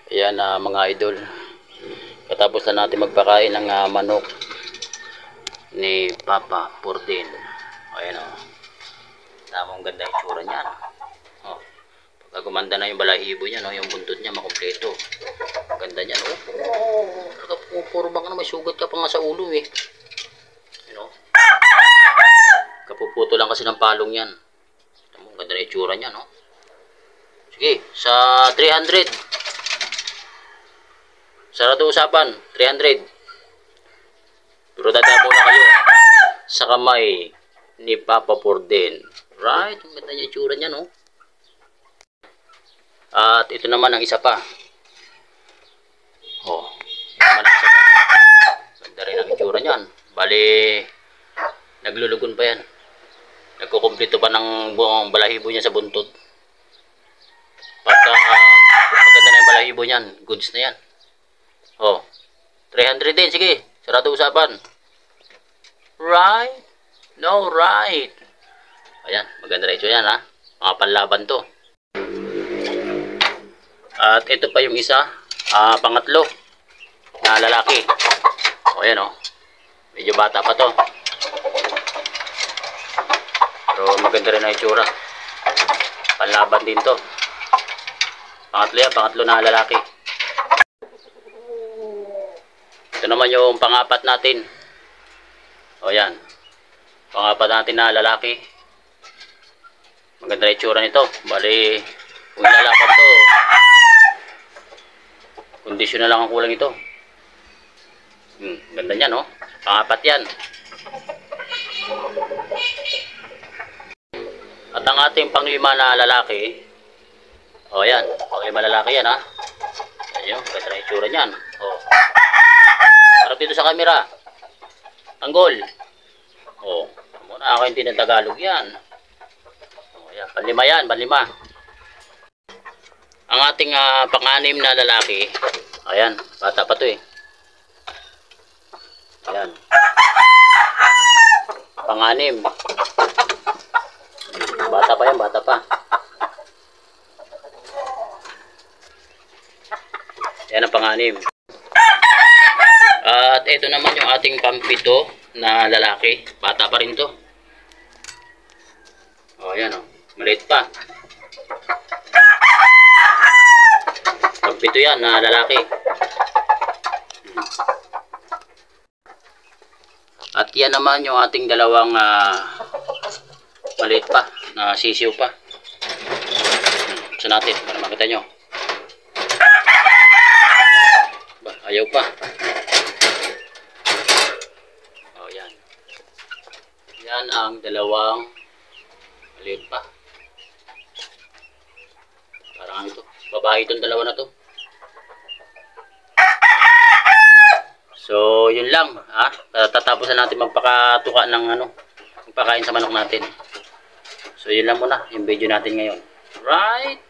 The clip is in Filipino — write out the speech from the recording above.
Ayan mga idol. Katapos na natin magpakain ng manok ni Papa Purdin. Ayan o. Tamang ganda yung tsura niyan. O. Pagka gumanda na yung balahibo niya, no? Yung buntot niya makumpleto. Ganda niyan o. Puro baka na may sugat ka pa nga sa ulo eh. Ayan o. Kapuputo lang kasi ng palong yan. Ganda na yung tsura niya, no? Sige, sa 300. Sarado usapan, 300. Pero dadabo na kayo sa kamay ni Papa Purdin. Right? Ang ganda niya yung tsura niya, no? At ito naman ang isa pa. Oh, ito naman ang isa pa. Ganda rin ang tsura niyan. Bali, naglulugon pa yan. Nagkukumplito pa ng buong balahibo niya sa buntot. Pagka maganda na yung balahibo niyan, goods na yan. Oh, 300 din, sige. Sarado usapan. Right? No, right. Ayan, maganda rin ito yan, ha. Mga panlaban to. At ito pa yung isa, pangatlo na lalaki. O, ayan, oh. Medyo bata pa to. Pero maganda rin ang itsura. Panlaban din to. Pangatlo yan, pangatlo na lalaki. Ito naman yung pangapat natin. O yan. Pangapat natin na lalaki. Maganda yung itsura nito. Bali, kung ilalaban to, kondisyon na lang ang kulang ito. Ganda niya, no? Pangapat yan. At ang ating panglima na lalaki, o yan, panglima lalaki yan, ha? Ayun, ganda na yung itsura niyan. O. Harap dito sa camera. Tanggol. Oh, muna ako hindi ng Tagalog yan. Oh, yan. Panlima yan, panlima. Ang ating pang-anim na lalaki. Ayan, bata pa to eh. Ayan. Pang-anim. Bata pa yan, bata pa. Ayan ang pang-anim. At ito naman yung ating pampito na lalaki. Bata pa rin to. O, ayan o. Maliit pa. Pampito yan na lalaki. At yan naman yung ating dalawang maliit pa na sisiw pa. Sa natin para makita nyo. Ayaw pa. Yan ang dalawang maliit pa. Parang ito. Babae itong dalawa na to. So, yun lang. Ha? Tatapos na natin magpakatuka ng magpakain sa manok natin. So, yun lang muna yung video natin ngayon. Right?